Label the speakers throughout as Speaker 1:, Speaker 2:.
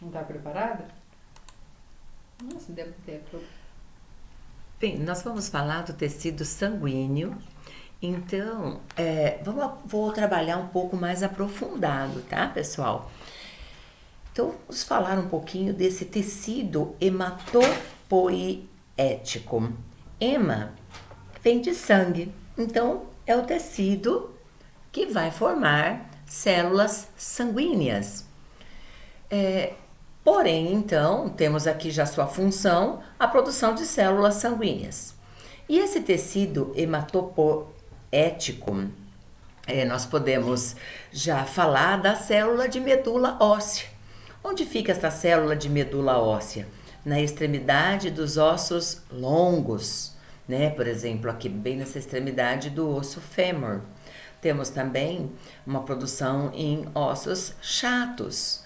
Speaker 1: Não tá preparada? Nossa, deve ter.
Speaker 2: Bem, nós vamos falar do tecido sanguíneo. Então, vou trabalhar um pouco mais aprofundado, tá, pessoal? Então, vamos falar um pouquinho desse tecido hematopoético. Hema vem de sangue, então é o tecido que vai formar células sanguíneas. Porém, então, temos aqui já sua função, a produção de células sanguíneas. E esse tecido hematopoético, nós podemos já falar da célula de medula óssea. Onde fica essa célula de medula óssea? Na extremidade dos ossos longos, né? Por exemplo, aqui bem nessa extremidade do osso fêmur. Temos também uma produção em ossos chatos.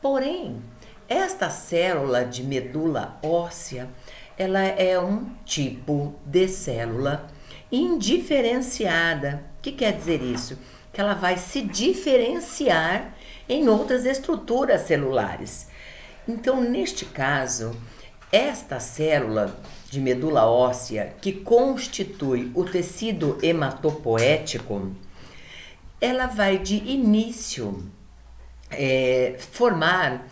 Speaker 2: Porém, esta célula de medula óssea, ela é um tipo de célula indiferenciada. O que quer dizer isso? Que ela vai se diferenciar em outras estruturas celulares. Então, neste caso, esta célula de medula óssea que constitui o tecido hematopoético, ela vai de início formar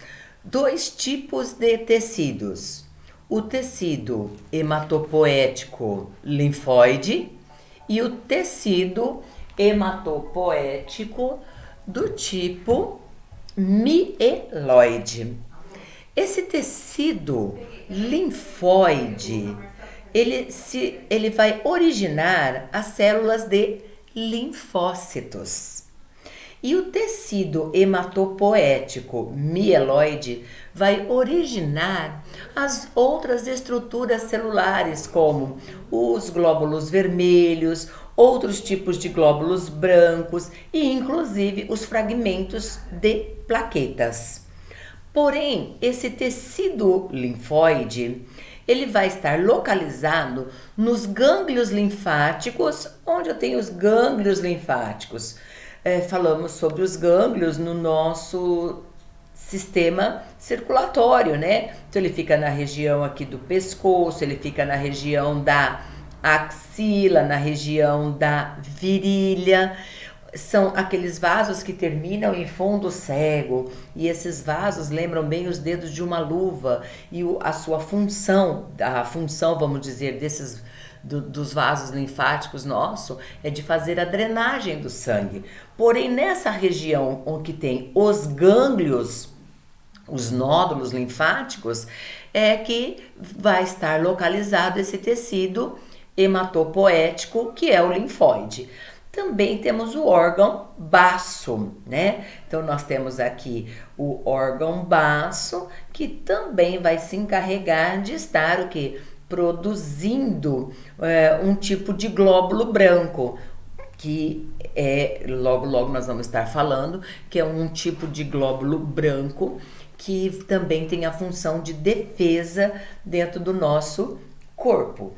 Speaker 2: dois tipos de tecidos: o tecido hematopoético linfóide e o tecido hematopoético do tipo mieloide. Esse tecido linfóide, ele vai originar as células de linfócitos. E o tecido hematopoético mieloide vai originar as outras estruturas celulares, como os glóbulos vermelhos, outros tipos de glóbulos brancos e inclusive os fragmentos de plaquetas. Porém, esse tecido linfóide, ele vai estar localizado nos gânglios linfáticos. Onde eu tenho os gânglios linfáticos? Falamos sobre os gânglios no nosso sistema circulatório, né? Então ele fica na região aqui do pescoço, ele fica na região da axila, na região da virilha. São aqueles vasos que terminam em fundo cego, e esses vasos lembram bem os dedos de uma luva, e a sua função, vamos dizer, dos vasos linfáticos nosso é de fazer a drenagem do sangue. Porém, nessa região onde tem os gânglios, os nódulos linfáticos, é que vai estar localizado esse tecido hematopoético, que é o linfóide. Também temos o órgão baço, né? Então nós temos aqui o órgão baço, que também vai se encarregar de estar o quê? Produzindo um tipo de glóbulo branco, que logo nós vamos estar falando, que é um tipo de glóbulo branco que também tem a função de defesa dentro do nosso corpo.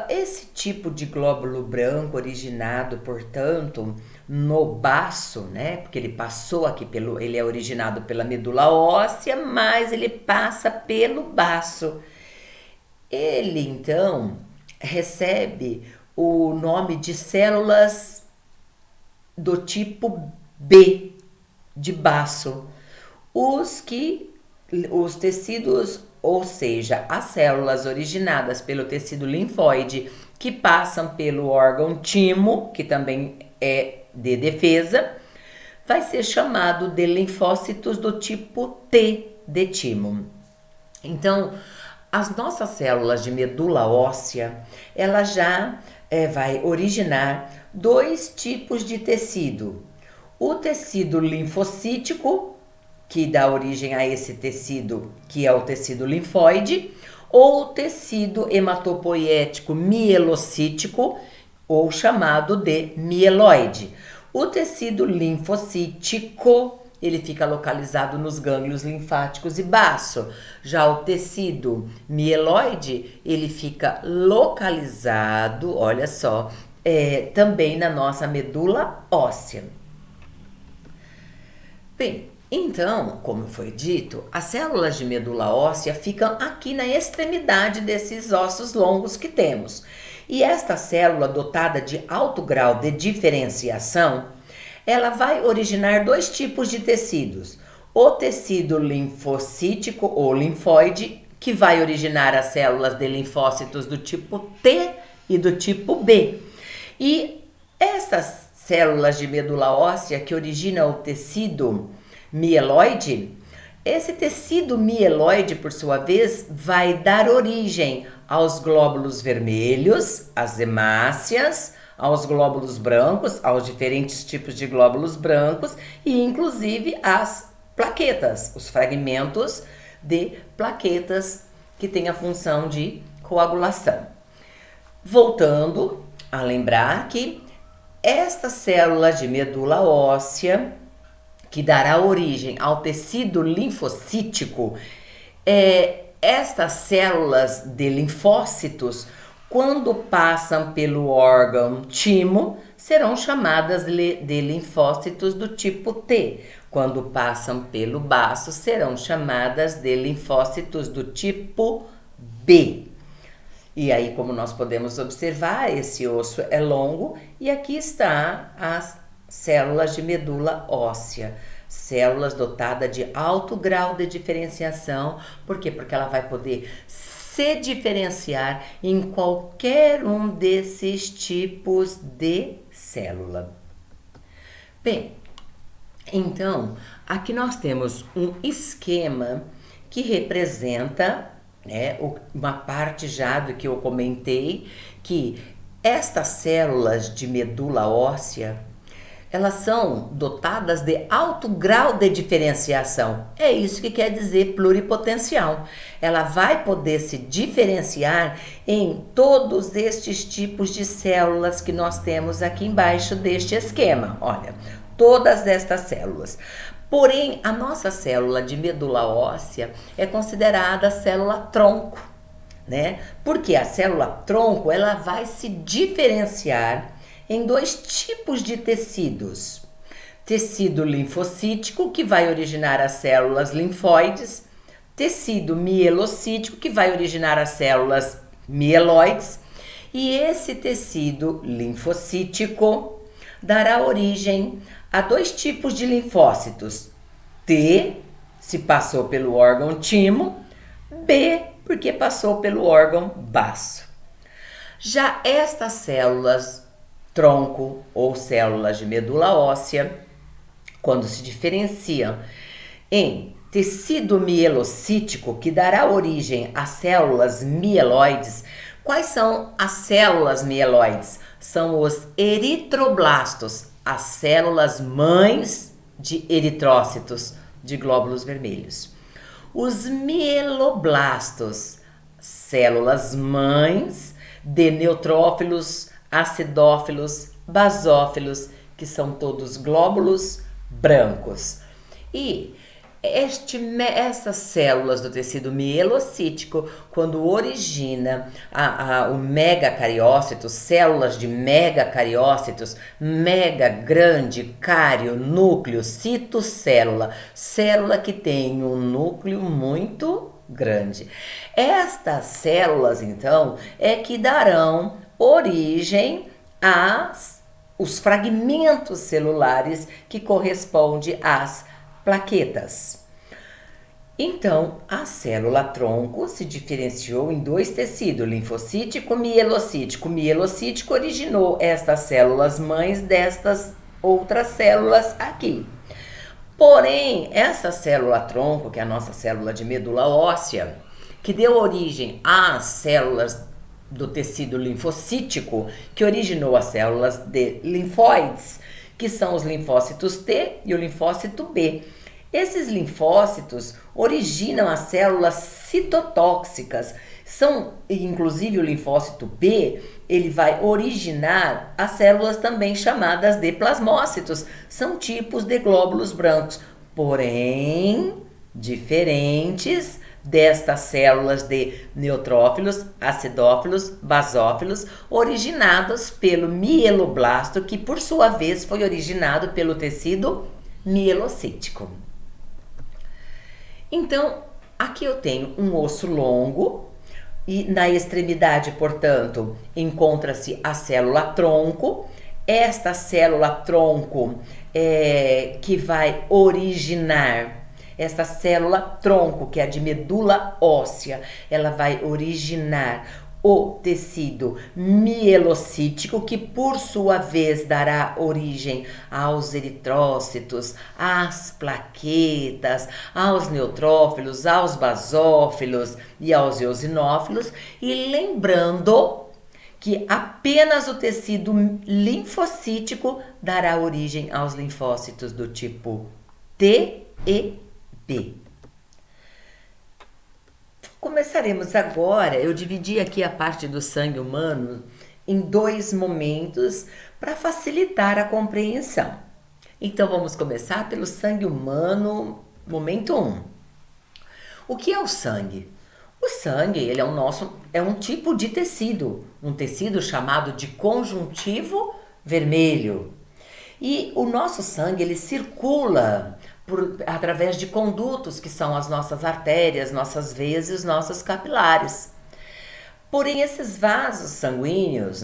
Speaker 2: Esse tipo de glóbulo branco originado, portanto, no baço, né? Porque ele passou aqui ele é originado pela medula óssea, mas ele passa pelo baço. Ele então recebe o nome de células do tipo B, de baço. Os tecidos, ou seja, as células originadas pelo tecido linfóide que passam pelo órgão timo, que também é de defesa, vai ser chamado de linfócitos do tipo T de timo. Então, as nossas células de medula óssea, ela já vai originar dois tipos de tecido. O tecido linfocítico, que dá origem a esse tecido, que é o tecido linfóide, ou o tecido hematopoético mielocítico, ou chamado de mieloide. O tecido linfocítico, ele fica localizado nos gânglios linfáticos e baço. Já o tecido mieloide, ele fica localizado, olha só, também na nossa medula óssea. Bem, Então, como foi dito, as células de medula óssea ficam aqui na extremidade desses ossos longos que temos. E esta célula, dotada de alto grau de diferenciação, ela vai originar dois tipos de tecidos. O tecido linfocítico ou linfóide, que vai originar as células de linfócitos do tipo T e do tipo B. E essas células de medula óssea que originam o tecido mieloide, esse tecido mieloide, por sua vez, vai dar origem aos glóbulos vermelhos, às hemácias, aos glóbulos brancos, aos diferentes tipos de glóbulos brancos e inclusive às plaquetas, os fragmentos de plaquetas que têm a função de coagulação. Voltando a lembrar que estas células de medula óssea, que dará origem ao tecido linfocítico, estas células de linfócitos, quando passam pelo órgão timo, serão chamadas de linfócitos do tipo T. Quando passam pelo baço, serão chamadas de linfócitos do tipo B. E aí, como nós podemos observar, esse osso é longo e aqui está as células de medula óssea. Células dotadas de alto grau de diferenciação. Por quê? Porque ela vai poder se diferenciar em qualquer um desses tipos de célula. Bem, então, aqui nós temos um esquema que representa, uma parte já do que eu comentei, que estas células de medula óssea, elas são dotadas de alto grau de diferenciação. É isso que quer dizer pluripotencial. Ela vai poder se diferenciar em todos estes tipos de células que nós temos aqui embaixo deste esquema. Olha, todas estas células. Porém, a nossa célula de medula óssea é considerada célula tronco, né? Porque a célula tronco, ela vai se diferenciar em dois tipos de tecidos. Tecido linfocítico, que vai originar as células linfóides, tecido mielocítico, que vai originar as células mieloides, e esse tecido linfocítico dará origem a dois tipos de linfócitos. T, se passou pelo órgão timo, B, porque passou pelo órgão baço. Já estas células tronco ou células de medula óssea, quando se diferenciam em tecido mielocítico, que dará origem às células mieloides. Quais são as células mieloides? São os eritroblastos, as células mães de eritrócitos, de glóbulos vermelhos. Os mieloblastos, células mães de neutrófilos, acidófilos, basófilos, que são todos glóbulos brancos. E essas células do tecido mielocítico, quando origina o megacariócito, células de megacariócitos, mega, grande, cário, núcleo, citocélula, célula que tem um núcleo muito grande. Estas células, então, é que darão origem os fragmentos celulares que correspondem às plaquetas. Então, a célula tronco se diferenciou em dois tecidos, linfocítico e mielocítico. O mielocítico originou estas células mães destas outras células aqui. Porém, essa célula tronco, que é a nossa célula de medula óssea, que deu origem às células do tecido linfocítico, que originou as células de linfóides, que são os linfócitos T e o linfócito B. Esses linfócitos originam as células citotóxicas, inclusive o linfócito B, ele vai originar as células também chamadas de plasmócitos, são tipos de glóbulos brancos, porém diferentes destas células de neutrófilos, acidófilos, basófilos, originados pelo mieloblasto, que por sua vez foi originado pelo tecido mielocítico. Então, aqui eu tenho um osso longo e na extremidade, portanto, encontra-se a célula tronco. Esta célula tronco que vai originar, esta célula tronco, que é a de medula óssea, ela vai originar o tecido mielocítico, que por sua vez dará origem aos eritrócitos, às plaquetas, aos neutrófilos, aos basófilos e aos eosinófilos. E lembrando que apenas o tecido linfocítico dará origem aos linfócitos do tipo T e B. Começaremos agora. Eu dividi aqui a parte do sangue humano em 2 momentos para facilitar a compreensão. Então vamos começar pelo sangue humano, momento 1. O que é o sangue? O sangue, ele é um tipo de tecido, um tecido chamado de conjuntivo vermelho. E o nosso sangue, ele circula através de condutos, que são as nossas artérias, nossas veias e os nossos capilares. Porém, esses vasos sanguíneos,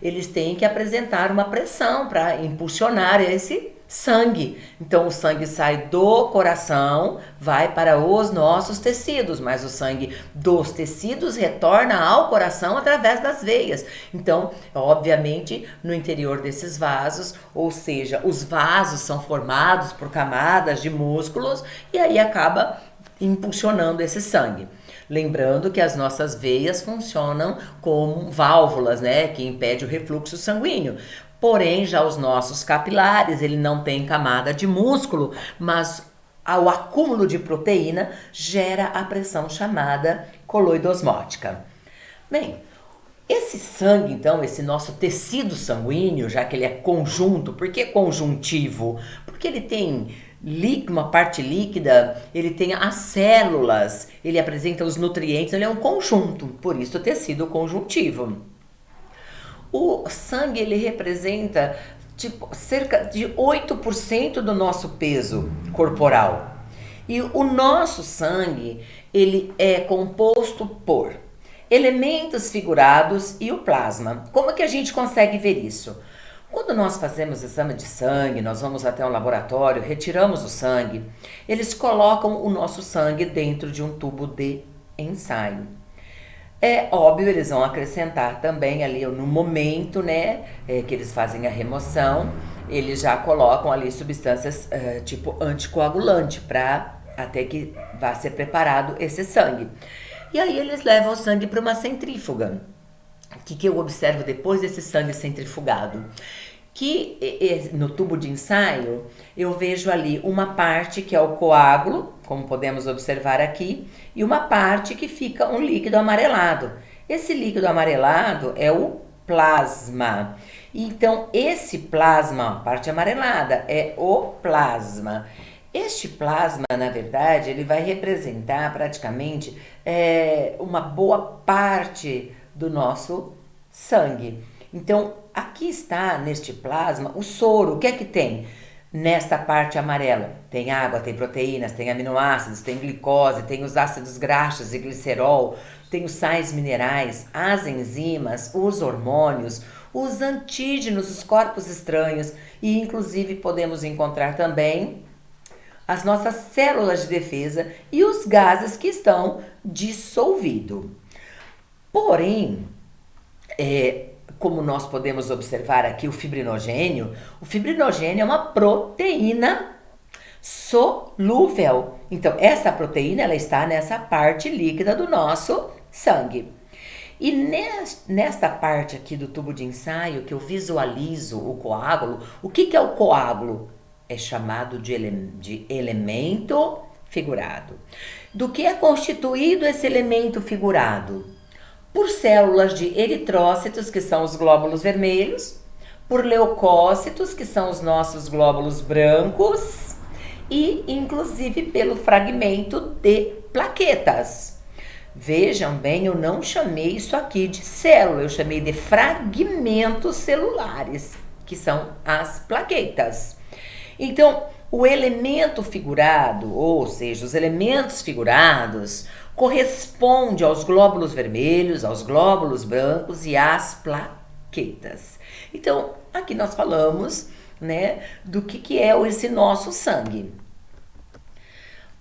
Speaker 2: eles têm que apresentar uma pressão para impulsionar esse sangue. Então, o sangue sai do coração, vai para os nossos tecidos, mas o sangue dos tecidos retorna ao coração através das veias. Então, obviamente, no interior desses vasos, ou seja, os vasos são formados por camadas de músculos e aí acaba impulsionando esse sangue. Lembrando que as nossas veias funcionam como válvulas, que impede o refluxo sanguíneo. Porém, já os nossos capilares, ele não tem camada de músculo, mas o acúmulo de proteína gera a pressão chamada coloidosmótica. Bem, esse sangue, então, esse nosso tecido sanguíneo, já que ele é conjunto, por que conjuntivo? Porque ele tem uma parte líquida, ele tem as células, ele apresenta os nutrientes, ele é um conjunto, por isso o tecido conjuntivo. O sangue, ele representa cerca de 8% do nosso peso corporal. E o nosso sangue, ele é composto por elementos figurados e o plasma. Como é que a gente consegue ver isso? Quando nós fazemos exame de sangue, nós vamos até um laboratório, retiramos o sangue, eles colocam o nosso sangue dentro de um tubo de ensaio. É óbvio, eles vão acrescentar também ali no momento, que eles fazem a remoção, eles já colocam ali substâncias tipo anticoagulante para até que vá ser preparado esse sangue. E aí eles levam o sangue para uma centrífuga. O que eu observo depois desse sangue centrifugado? Que no tubo de ensaio eu vejo ali uma parte que é o coágulo, como podemos observar aqui, e uma parte que fica um líquido amarelado. Esse líquido amarelado é o plasma. Então, esse plasma, a parte amarelada, é o plasma. Este plasma, na verdade, ele vai representar praticamente uma boa parte do nosso sangue. Então, aqui está, neste plasma, o soro. O que é que tem? Nesta parte amarela, tem água, tem proteínas, tem aminoácidos, tem glicose, tem os ácidos graxos e glicerol, tem os sais minerais, as enzimas, os hormônios, os antígenos, os corpos estranhos e inclusive podemos encontrar também as nossas células de defesa e os gases que estão dissolvidos. Porém, como nós podemos observar aqui o fibrinogênio é uma proteína solúvel. Então, essa proteína ela está nessa parte líquida do nosso sangue. E nesta parte aqui do tubo de ensaio, que eu visualizo o coágulo, o que é o coágulo? É chamado de elemento figurado. Do que é constituído esse elemento figurado? Por células de eritrócitos, que são os glóbulos vermelhos, por leucócitos, que são os nossos glóbulos brancos, e inclusive pelo fragmento de plaquetas. Vejam bem, eu não chamei isso aqui de célula, eu chamei de fragmentos celulares, que são as plaquetas. Então, O elemento figurado, ou seja, os elementos figurados, corresponde aos glóbulos vermelhos, aos glóbulos brancos e às plaquetas. Então, aqui nós falamos, né, do que é esse nosso sangue.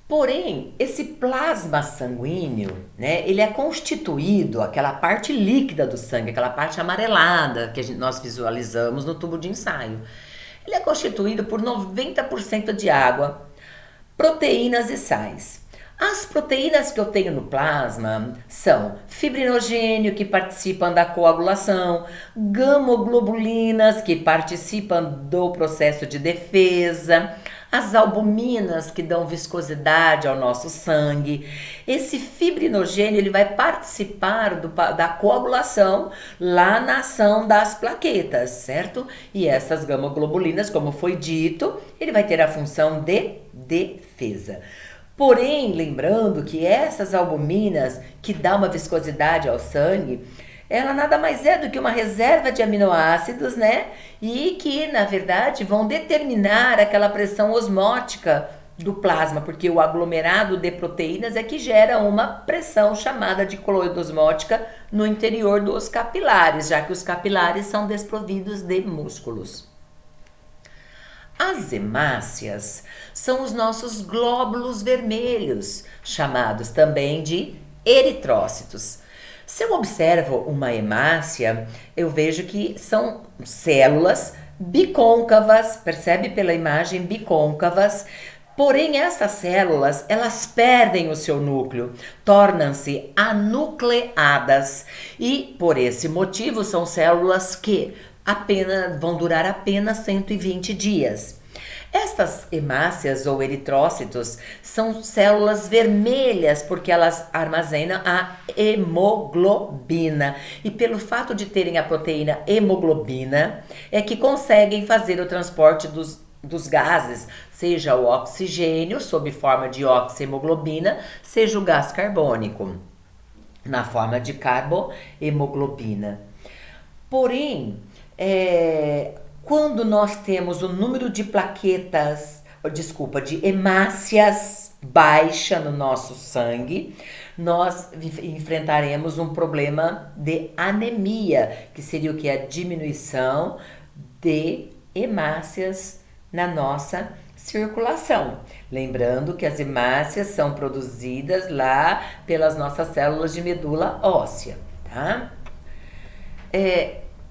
Speaker 2: Porém, esse plasma sanguíneo, né, ele é constituído, aquela parte líquida do sangue, aquela parte amarelada que nós visualizamos no tubo de ensaio. Ele é constituído por 90% de água, proteínas e sais. As proteínas que eu tenho no plasma são fibrinogênio, que participam da coagulação, gamoglobulinas, que participam do processo de defesa, as albuminas, que dão viscosidade ao nosso sangue. Esse fibrinogênio ele vai participar da coagulação lá na ação das plaquetas, certo? E essas gamoglobulinas, como foi dito, ele vai ter a função de defesa. Porém, lembrando que essas albuminas, que dão uma viscosidade ao sangue, ela nada mais é do que uma reserva de aminoácidos, né? E que, na verdade, vão determinar aquela pressão osmótica do plasma, porque o aglomerado de proteínas é que gera uma pressão chamada de coloide osmótica no interior dos capilares, já que os capilares são desprovidos de músculos. As hemácias são os nossos glóbulos vermelhos, chamados também de eritrócitos. Se eu observo uma hemácia, eu vejo que são células bicôncavas, percebe pela imagem, bicôncavas. Porém, essas células, elas perdem o seu núcleo, tornam-se anucleadas e, por esse motivo, são células que vão durar apenas 120 dias. Estas hemácias ou eritrócitos são células vermelhas porque elas armazenam a hemoglobina. E pelo fato de terem a proteína hemoglobina, é que conseguem fazer o transporte dos gases, seja o oxigênio sob forma de oxihemoglobina, seja o gás carbônico na forma de carbohemoglobina. Porém, quando nós temos o número de de hemácias baixa no nosso sangue, nós enfrentaremos um problema de anemia, que seria o que? A diminuição de hemácias na nossa circulação. Lembrando que as hemácias são produzidas lá pelas nossas células de medula óssea, tá?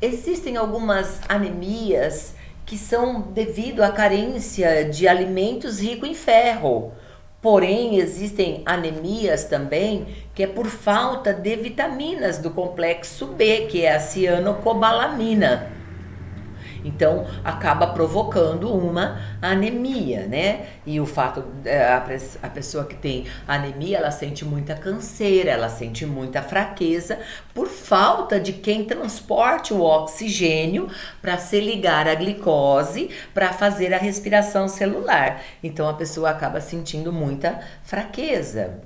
Speaker 2: Existem algumas anemias que são devido à carência de alimentos ricos em ferro. Porém, existem anemias também que é por falta de vitaminas do complexo B, que é a cianocobalamina. Então, acaba provocando uma anemia, né? E o fato, a pessoa que tem anemia, ela sente muita canseira, ela sente muita fraqueza por falta de quem transporte o oxigênio para se ligar à glicose para fazer a respiração celular. Então, a pessoa acaba sentindo muita fraqueza.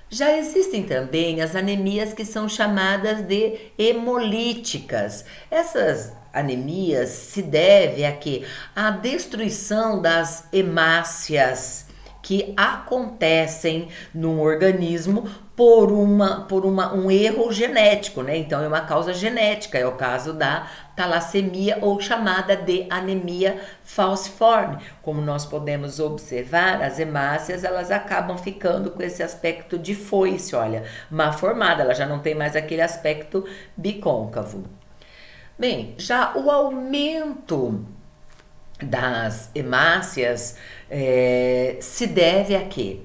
Speaker 2: Já existem também as anemias que são chamadas de hemolíticas. Essas anemias se devem a quê? À destruição das hemácias que acontecem no organismo por um erro genético, né? Então é uma causa genética, é o caso da talassemia ou chamada de anemia falciforme. Como nós podemos observar, as hemácias elas acabam ficando com esse aspecto de foice, olha, má formada, ela já não tem mais aquele aspecto bicôncavo. Bem, já o aumento das hemácias se deve a quê?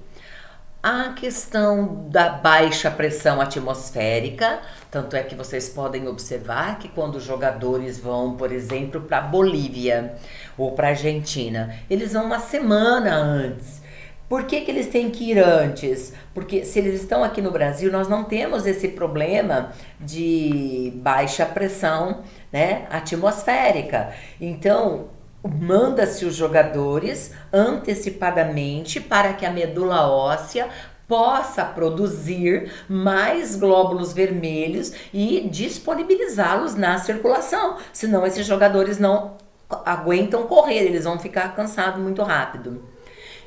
Speaker 2: A questão da baixa pressão atmosférica, tanto é que vocês podem observar que quando os jogadores vão, por exemplo, para a Bolívia ou para a Argentina, eles vão uma semana antes. Por que eles têm que ir antes? Porque se eles estão aqui no Brasil, nós não temos esse problema de baixa pressão, né, atmosférica. Então, manda-se os jogadores antecipadamente para que a medula óssea possa produzir mais glóbulos vermelhos e disponibilizá-los na circulação. Senão, esses jogadores não aguentam correr, eles vão ficar cansados muito rápido.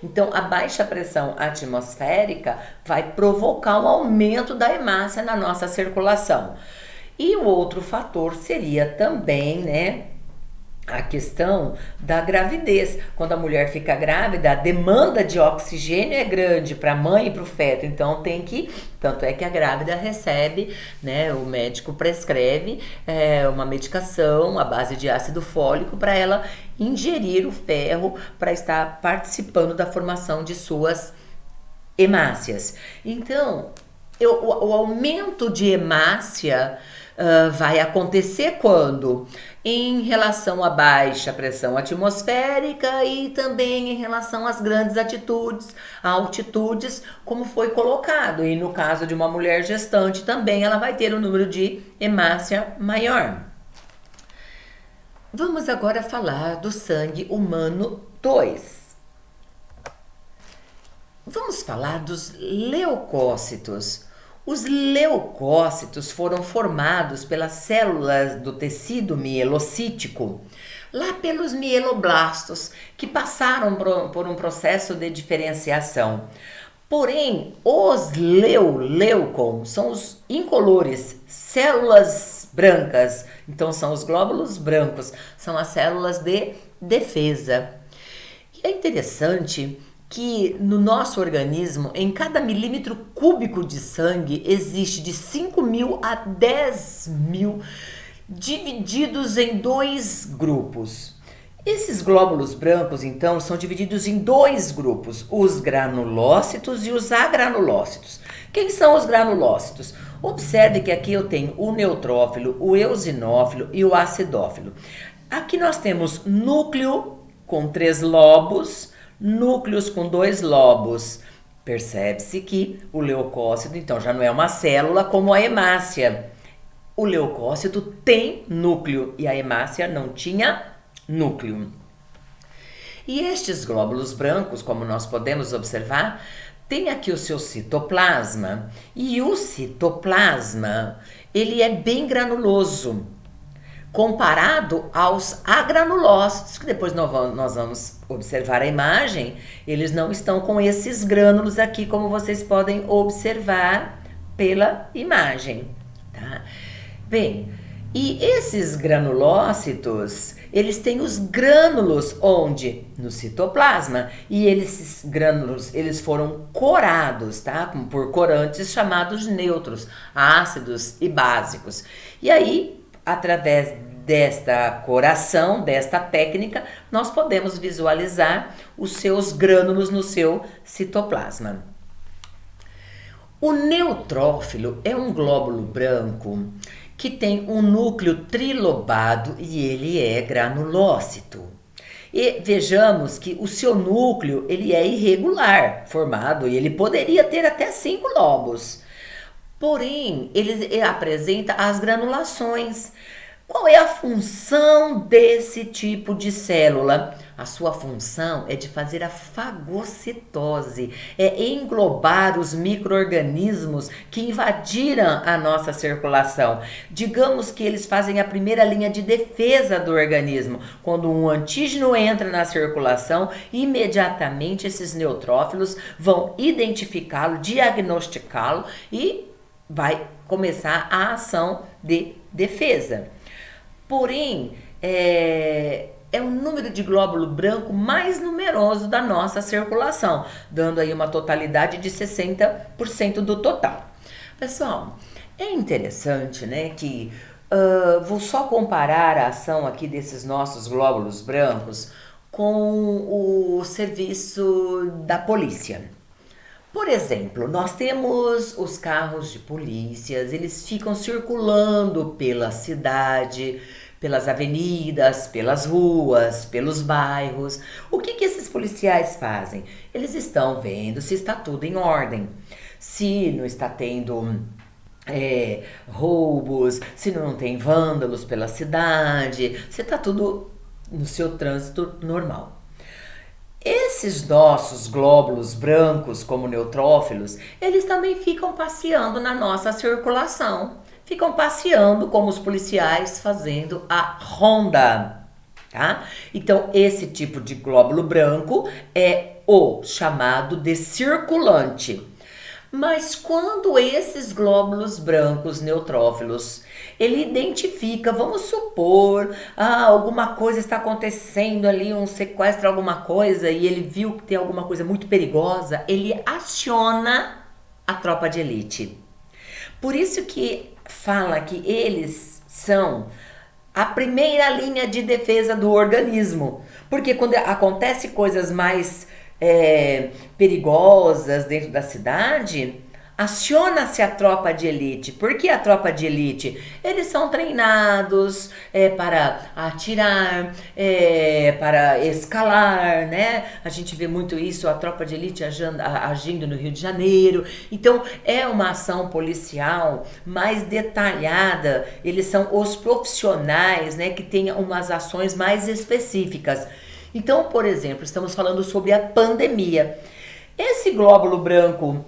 Speaker 2: Então, a baixa pressão atmosférica vai provocar um aumento da hemácia na nossa circulação. E o outro fator seria também, né, a questão da gravidez. Quando a mulher fica grávida, a demanda de oxigênio é grande para a mãe e para o feto, então tanto é que a grávida recebe, né, o médico prescreve uma medicação à base de ácido fólico para ela ingerir o ferro para estar participando da formação de suas hemácias. Então, o aumento de hemácia vai acontecer quando? Em relação à baixa pressão atmosférica e também em relação às grandes altitudes, como foi colocado. E no caso de uma mulher gestante também ela vai ter um número de hemácia maior. Vamos agora falar do sangue humano 2. Vamos falar dos leucócitos. Os leucócitos foram formados pelas células do tecido mielocítico, lá pelos mieloblastos, que passaram por um processo de diferenciação. Porém, os leucons são os incolores, células brancas, então são os glóbulos brancos, são as células de defesa. E é interessante que no nosso organismo, em cada milímetro cúbico de sangue, existe de 5.000 a 10.000 divididos em 2 grupos. Esses glóbulos brancos, então, são divididos em 2 grupos, os granulócitos e os agranulócitos. Quem são os granulócitos? Observe que aqui eu tenho o neutrófilo, o eosinófilo e o acidófilo. Aqui nós temos núcleo com 3 lobos, núcleos com 2 lobos. Percebe-se que o leucócito, então, já não é uma célula como a hemácia. O leucócito tem núcleo e a hemácia não tinha núcleo. E estes glóbulos brancos, como nós podemos observar, tem aqui o seu citoplasma. E o citoplasma, ele é bem granuloso, comparado aos agranulócitos, que depois nós vamos observar a imagem, eles não estão com esses grânulos aqui, como vocês podem observar pela imagem, tá? Bem, e esses granulócitos, eles têm os grânulos onde? No citoplasma, e esses grânulos, eles foram corados, tá? Por corantes chamados neutros, ácidos e básicos. E aí, através desta coração, desta técnica, nós podemos visualizar os seus grânulos no seu citoplasma. O neutrófilo é um glóbulo branco que tem um núcleo trilobado e ele é granulócito. E vejamos que o seu núcleo ele é irregular, formado, e ele poderia ter até 5 lobos. Porém, ele apresenta as granulações. Qual é a função desse tipo de célula? A sua função é de fazer a fagocitose, é englobar os micro-organismos que invadiram a nossa circulação. Digamos que eles fazem a primeira linha de defesa do organismo. Quando um antígeno entra na circulação, imediatamente esses neutrófilos vão identificá-lo, diagnosticá-lo e vai começar a ação de defesa. Porém, é um número de glóbulo branco mais numeroso da nossa circulação, dando aí uma totalidade de 60% do total. Pessoal, é interessante, né, que vou só comparar a ação aqui desses nossos glóbulos brancos com o serviço da polícia. Por exemplo, nós temos os carros de polícias, eles ficam circulando pela cidade, pelas avenidas, pelas ruas, pelos bairros. O que esses policiais fazem? Eles estão vendo se está tudo em ordem, se não está tendo roubos, se não tem vândalos pela cidade, se está tudo no seu trânsito normal. Esses nossos glóbulos brancos, como neutrófilos, eles também ficam passeando na nossa circulação. Ficam passeando como os policiais fazendo a ronda, tá? Então, esse tipo de glóbulo branco é o chamado de circulante. Mas quando esses glóbulos brancos neutrófilos, ele identifica, vamos supor, alguma coisa está acontecendo ali, um sequestro, alguma coisa, e ele viu que tem alguma coisa muito perigosa, ele aciona a tropa de elite. Por isso que fala que eles são a primeira linha de defesa do organismo. Porque quando acontece coisas mais perigosas dentro da cidade, aciona-se a tropa de elite. Por que a tropa de elite? Eles são treinados para atirar, para escalar, né? A gente vê muito isso, a tropa de elite agindo no Rio de Janeiro. Então, é uma ação policial mais detalhada. Eles são os profissionais, né, que têm umas ações mais específicas. Então, por exemplo, estamos falando sobre a pandemia. Esse glóbulo branco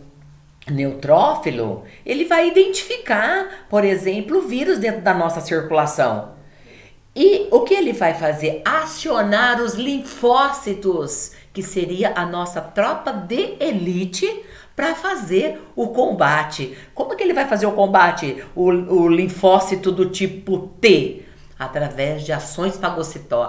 Speaker 2: neutrófilo, ele vai identificar, por exemplo, o vírus dentro da nossa circulação. E o que ele vai fazer? Acionar os linfócitos, que seria a nossa tropa de elite, para fazer o combate. Como que ele vai fazer o combate? O linfócito do tipo T? Através de ações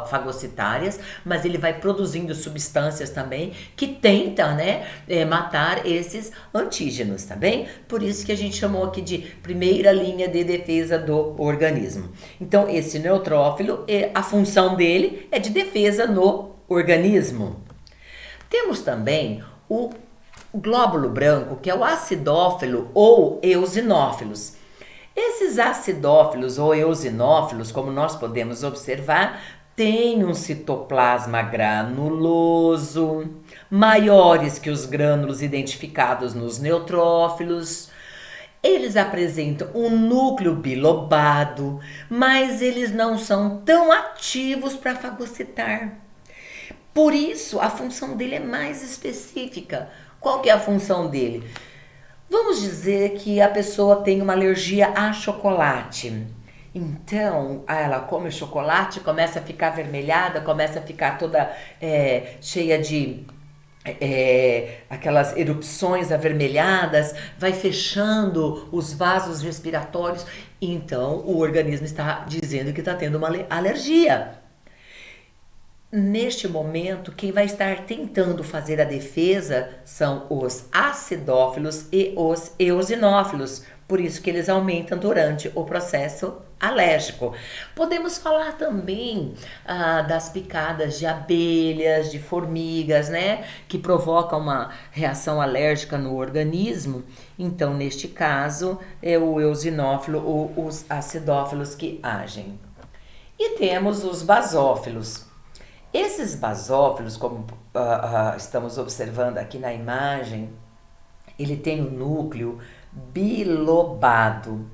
Speaker 2: fagocitárias, mas ele vai produzindo substâncias também que tentam, né, matar esses antígenos, tá bem? Por isso que a gente chamou aqui de primeira linha de defesa do organismo. Então, esse neutrófilo, a função dele é de defesa no organismo. Temos também o glóbulo branco, que é o acidófilo ou eosinófilos. Esses acidófilos ou eosinófilos, como nós podemos observar, têm um citoplasma granuloso, maiores que os grânulos identificados nos neutrófilos. Eles apresentam um núcleo bilobado, mas eles não são tão ativos para fagocitar. Por isso, a função dele é mais específica. Qual que é a função dele? Vamos dizer que a pessoa tem uma alergia a chocolate. Então, ela come o chocolate, começa a ficar avermelhada, começa a ficar toda cheia de aquelas erupções avermelhadas, vai fechando os vasos respiratórios. Então, o organismo está dizendo que está tendo uma alergia. Neste momento, quem vai estar tentando fazer a defesa são os acidófilos e os eosinófilos, por isso que eles aumentam durante o processo alérgico. Podemos falar também das picadas de abelhas, de formigas, né, que provocam uma reação alérgica no organismo. Então, neste caso, é o eosinófilo ou os acidófilos que agem. E temos os basófilos. Esses basófilos, como estamos observando aqui na imagem, ele tem um núcleo bilobado,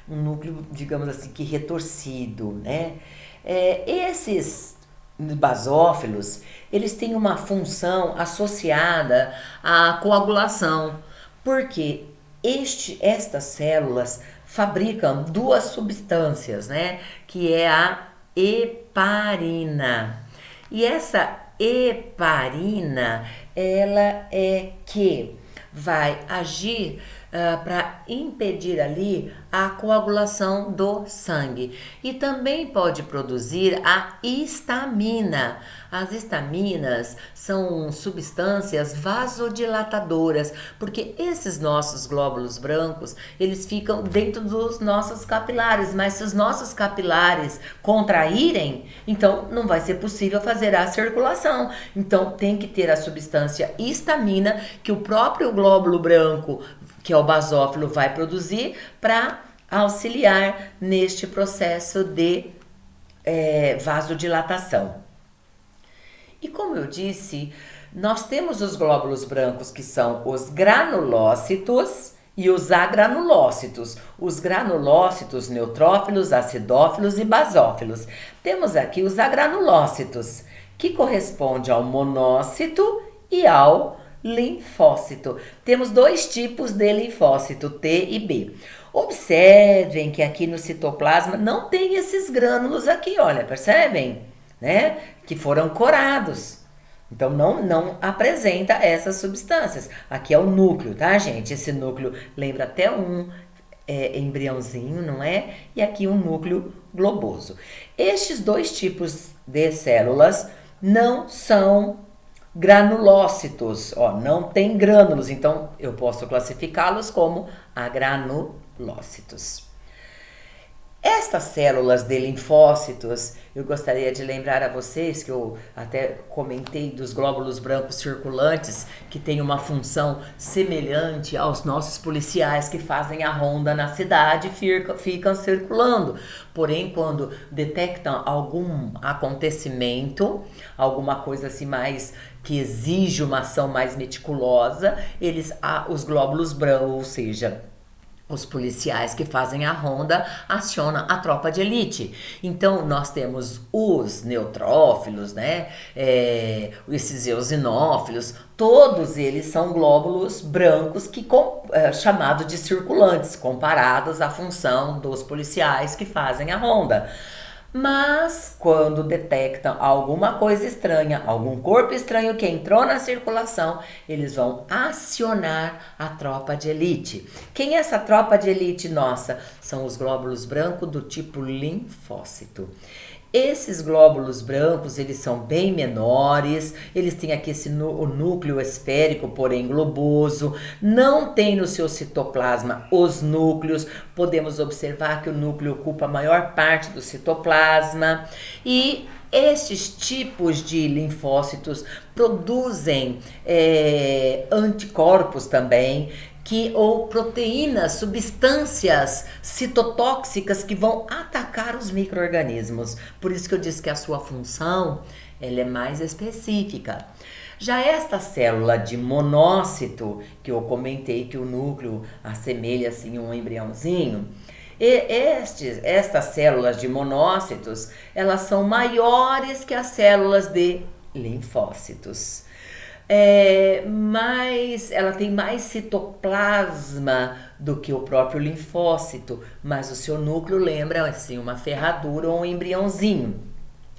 Speaker 2: um núcleo, digamos assim, que retorcido, né? Esses basófilos, eles têm uma função associada à coagulação, porque estas células fabricam duas substâncias, né? Que é a heparina. E essa heparina, ela é que vai agir para impedir ali a coagulação do sangue. E também pode produzir a histamina. As histaminas são substâncias vasodilatadoras, porque esses nossos glóbulos brancos, eles ficam dentro dos nossos capilares, mas se os nossos capilares contraírem, então não vai ser possível fazer a circulação. Então tem que ter a substância histamina que o próprio glóbulo branco, que é o basófilo, vai produzir para auxiliar neste processo de vasodilatação. E como eu disse, nós temos os glóbulos brancos que são os granulócitos e os agranulócitos. Os granulócitos, neutrófilos, acidófilos e basófilos. Temos aqui os agranulócitos, que corresponde ao monócito e ao linfócito. Temos dois tipos de linfócito, T e B. Observem que aqui no citoplasma não tem esses grânulos aqui, olha, percebem? né? Que foram corados. Então não apresenta essas substâncias. Aqui é o núcleo, tá, gente? Esse núcleo lembra até um embriãozinho, não é? E aqui um núcleo globoso. Estes dois tipos de células não são granulócitos, ó, não tem grânulos, então eu posso classificá-los como agranulócitos. Estas células de linfócitos, eu gostaria de lembrar a vocês que eu até comentei dos glóbulos brancos circulantes, que tem uma função semelhante aos nossos policiais que fazem a ronda na cidade e ficam circulando. Porém, quando detectam algum acontecimento, alguma coisa assim mais que exige uma ação mais meticulosa, os glóbulos brancos, ou seja, os policiais que fazem a ronda acionam a tropa de elite. Então, nós temos os neutrófilos, né? Esses eosinófilos, todos eles são glóbulos brancos chamados de circulantes, comparados à função dos policiais que fazem a ronda. Mas quando detectam alguma coisa estranha, algum corpo estranho que entrou na circulação, eles vão acionar a tropa de elite. Quem é essa tropa de elite nossa? São os glóbulos brancos do tipo linfócito. Esses glóbulos brancos, eles são bem menores, eles têm aqui o núcleo esférico, porém globoso, não tem no seu citoplasma os núcleos, podemos observar que o núcleo ocupa a maior parte do citoplasma e estes tipos de linfócitos produzem anticorpos também, ou proteínas, substâncias citotóxicas que vão atacar os micro-organismos. Por isso que eu disse que a sua função ela é mais específica. Já esta célula de monócito, que eu comentei que o núcleo assemelha assim um embriãozinho, estas células de monócitos, elas são maiores que as células de linfócitos. Mas ela tem mais citoplasma do que o próprio linfócito, mas o seu núcleo lembra assim uma ferradura ou um embriãozinho.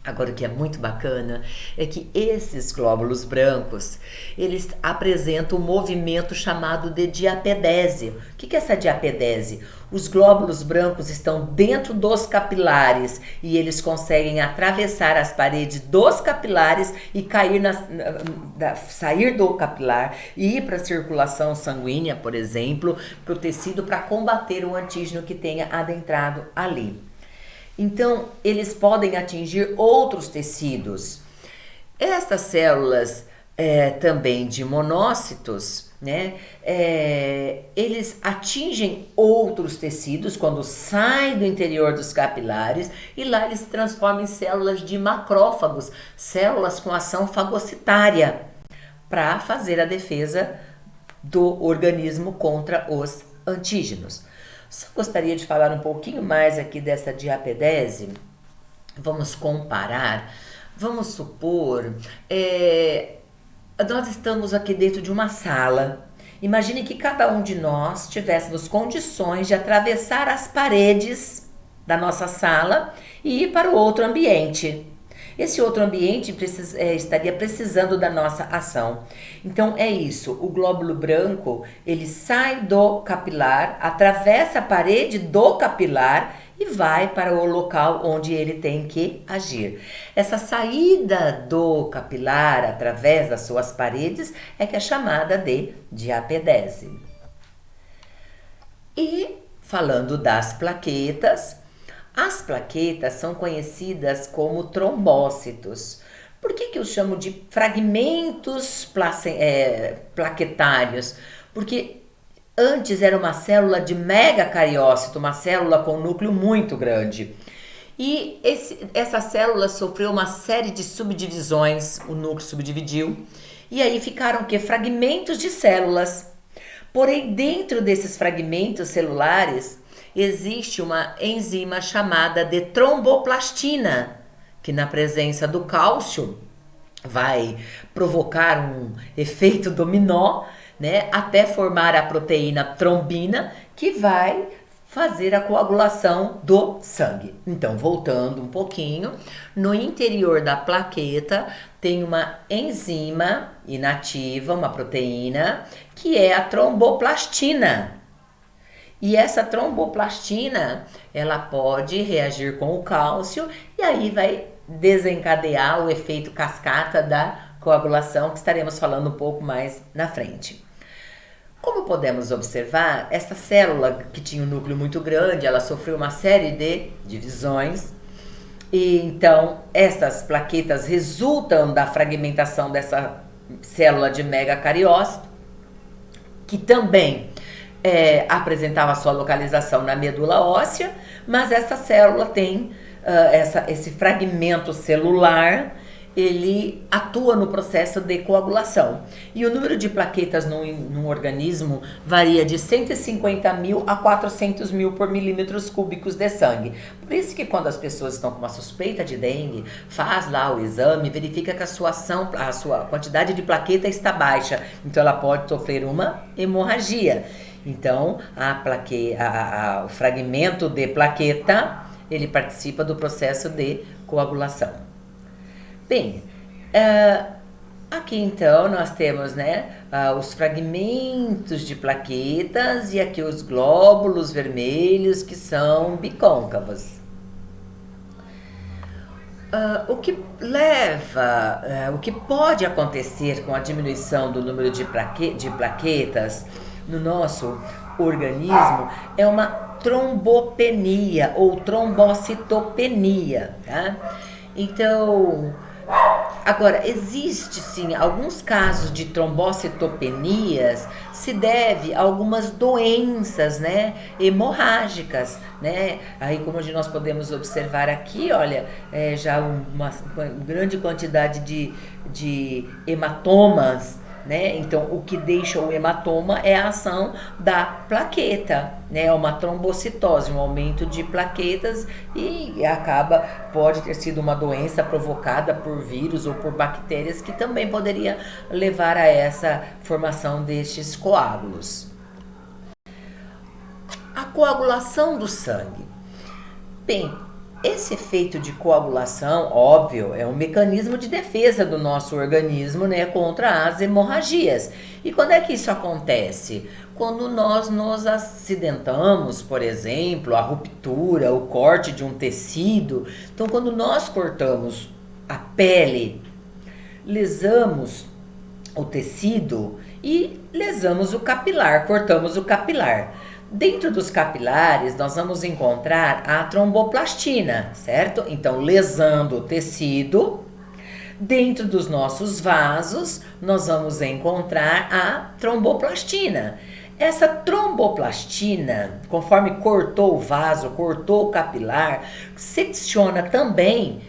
Speaker 2: Agora, o que é muito bacana é que esses glóbulos brancos, eles apresentam um movimento chamado de diapedese. O que é essa diapedese? Os glóbulos brancos estão dentro dos capilares e eles conseguem atravessar as paredes dos capilares e sair do capilar e ir para a circulação sanguínea, por exemplo, para o tecido para combater o antígeno que tenha adentrado ali. Então, eles podem atingir outros tecidos. Estas células também de monócitos, né, eles atingem outros tecidos quando saem do interior dos capilares e lá eles se transformam em células de macrófagos, células com ação fagocitária, para fazer a defesa do organismo contra os antígenos. Só gostaria de falar um pouquinho mais aqui dessa diapedese. Vamos comparar. Vamos supor, nós estamos aqui dentro de uma sala. Imagine que cada um de nós tivéssemos condições de atravessar as paredes da nossa sala e ir para o outro ambiente. Esse outro ambiente estaria precisando da nossa ação. Então é isso, o glóbulo branco, ele sai do capilar, atravessa a parede do capilar e vai para o local onde ele tem que agir. Essa saída do capilar através das suas paredes é que é chamada de diapedese. E falando das plaquetas, as plaquetas são conhecidas como trombócitos. Por que eu chamo de fragmentos plaquetários? Porque antes era uma célula de megacariócito, uma célula com um núcleo muito grande. E essa célula sofreu uma série de subdivisões, o núcleo subdividiu, e aí ficaram o quê? Fragmentos de células. Porém, dentro desses fragmentos celulares, existe uma enzima chamada de tromboplastina, que na presença do cálcio vai provocar um efeito dominó, né, até formar a proteína trombina, que vai fazer a coagulação do sangue. Então, voltando um pouquinho, no interior da plaqueta tem uma enzima inativa, uma proteína, que é a tromboplastina. E essa tromboplastina, ela pode reagir com o cálcio e aí vai desencadear o efeito cascata da coagulação, que estaremos falando um pouco mais na frente. Como podemos observar, essa célula que tinha um núcleo muito grande, ela sofreu uma série de divisões e então essas plaquetas resultam da fragmentação dessa célula de megacariócito, que também apresentava sua localização na medula óssea, mas essa célula tem esse fragmento celular, ele atua no processo de coagulação. E o número de plaquetas num organismo varia de 150 mil a 400 mil por milímetros cúbicos de sangue. Por isso que quando as pessoas estão com uma suspeita de dengue, faz lá o exame, verifica que a sua quantidade de plaqueta está baixa. Então ela pode sofrer uma hemorragia. Então o fragmento de plaqueta, ele participa do processo de coagulação. Bem, aqui então nós temos, os fragmentos de plaquetas e aqui os glóbulos vermelhos que são bicôncavos. O que pode acontecer com a diminuição do número de plaquetas no nosso organismo é uma trombopenia ou trombocitopenia, tá? Então, agora, existe sim, alguns casos de trombocitopenias se deve a algumas doenças, hemorrágicas, Aí como nós podemos observar aqui, olha, já uma grande quantidade de hematomas, Então, o que deixa o hematoma é a ação da plaqueta, uma trombocitose, um aumento de plaquetas e pode ter sido uma doença provocada por vírus ou por bactérias que também poderia levar a essa formação destes coágulos. A coagulação do sangue. Bem, esse efeito de coagulação, óbvio, é um mecanismo de defesa do nosso organismo, contra as hemorragias. E quando é que isso acontece? Quando nós nos acidentamos, por exemplo, a ruptura, o corte de um tecido. Então, quando nós cortamos a pele, lesamos o tecido e lesamos o capilar, cortamos o capilar. Dentro dos capilares, nós vamos encontrar a tromboplastina, certo? Então, lesando o tecido, dentro dos nossos vasos, nós vamos encontrar a tromboplastina. Essa tromboplastina, conforme cortou o vaso, cortou o capilar, secciona também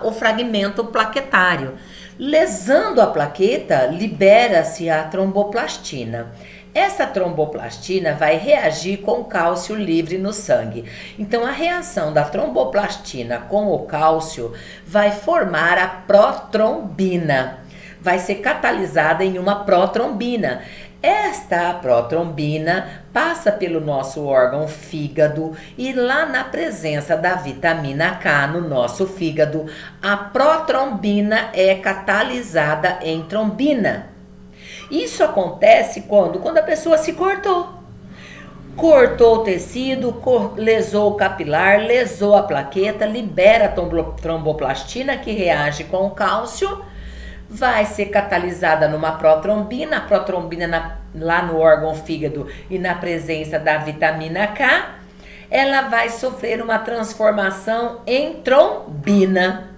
Speaker 2: o fragmento plaquetário. Lesando a plaqueta, libera-se a tromboplastina. Essa tromboplastina vai reagir com o cálcio livre no sangue. Então, a reação da tromboplastina com o cálcio vai formar a protrombina. Vai ser catalisada em uma protrombina. Esta protrombina passa pelo nosso órgão fígado e lá na presença da vitamina K no nosso fígado, a protrombina é catalisada em trombina. Isso acontece quando a pessoa se cortou. Cortou o tecido, lesou o capilar, lesou a plaqueta, libera a tromboplastina que reage com o cálcio, vai ser catalisada numa protrombina, a protrombina lá no órgão fígado e na presença da vitamina K, ela vai sofrer uma transformação em trombina.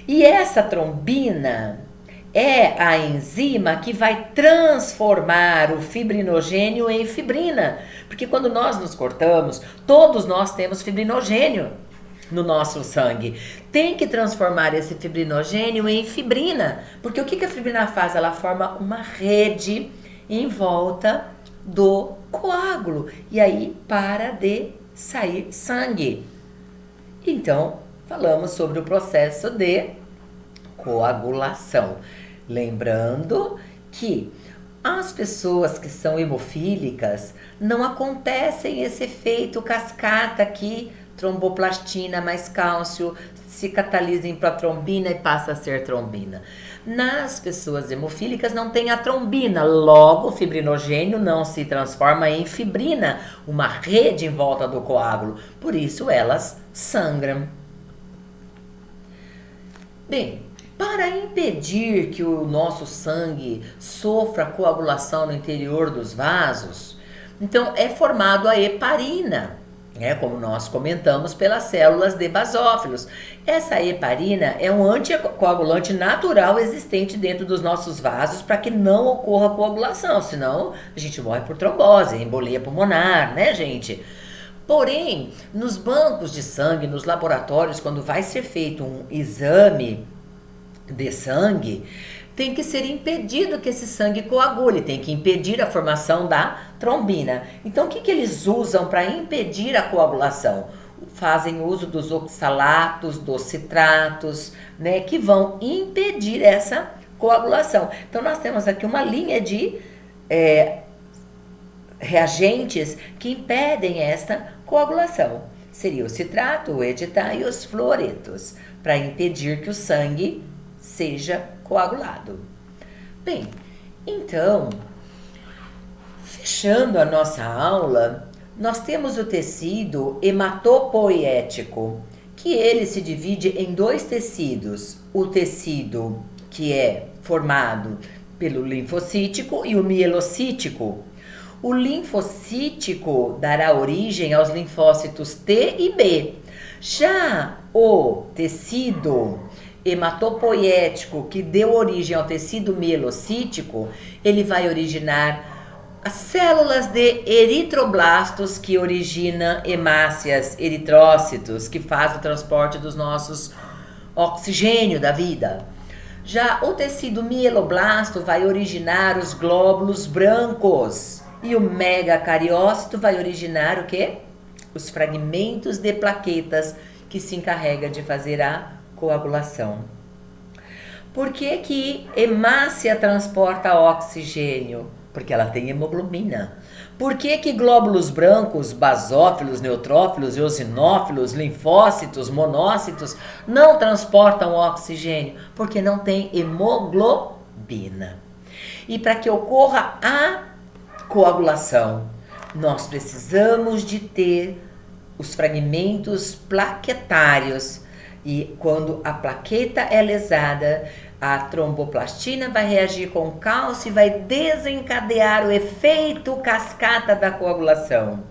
Speaker 2: E essa trombina é a enzima que vai transformar o fibrinogênio em fibrina. Porque quando nós nos cortamos, todos nós temos fibrinogênio no nosso sangue. Tem que transformar esse fibrinogênio em fibrina. Porque o que a fibrina faz? Ela forma uma rede em volta do coágulo. E aí para de sair sangue. Então, falamos sobre o processo de coagulação. Lembrando que As pessoas que são hemofílicas, não acontecem esse efeito cascata aqui, tromboplastina mais cálcio, se catalisa em protrombina e passa a ser trombina. Nas pessoas hemofílicas não tem a trombina, logo o fibrinogênio não se transforma em fibrina, uma rede em volta do coágulo, por isso elas sangram. Bem, para impedir que o nosso sangue sofra coagulação no interior dos vasos, então é formado a heparina, como nós comentamos, pelas células de basófilos. Essa heparina é um anticoagulante natural existente dentro dos nossos vasos para que não ocorra coagulação, senão a gente morre por trombose, embolia pulmonar, né, gente? Porém, nos bancos de sangue, nos laboratórios, quando vai ser feito um exame de sangue, tem que ser impedido que esse sangue coagule, tem que impedir a formação da trombina. Então, o que eles usam para impedir a coagulação? Fazem uso dos oxalatos, dos citratos, né, que vão impedir essa coagulação. Então, nós temos aqui uma linha de reagentes que impedem esta coagulação. Seria o citrato, o editar e os fluoretos, para impedir que o sangue seja coagulado. Bem, então, fechando a nossa aula, nós temos o tecido hematopoético, que ele se divide em dois tecidos, o tecido que é formado pelo linfocítico e o mielocítico. O linfocítico dará origem aos linfócitos T e B. Já o tecido hematopoético, que deu origem ao tecido mielocítico, ele vai originar as células de eritroblastos, que origina hemácias, eritrócitos, que faz o transporte dos nossos oxigênio da vida. Já o tecido mieloblasto vai originar os glóbulos brancos. E o megacariócito vai originar o quê? Os fragmentos de plaquetas, que se encarrega de fazer a coagulação. Por que hemácia transporta oxigênio? Porque ela tem hemoglobina. Por que glóbulos brancos, basófilos, neutrófilos, eosinófilos, linfócitos, monócitos não transportam oxigênio? Porque não tem hemoglobina. E para que ocorra a coagulação, nós precisamos de ter os fragmentos plaquetários. E quando a plaqueta é lesada, a tromboplastina vai reagir com cálcio e vai desencadear o efeito cascata da coagulação.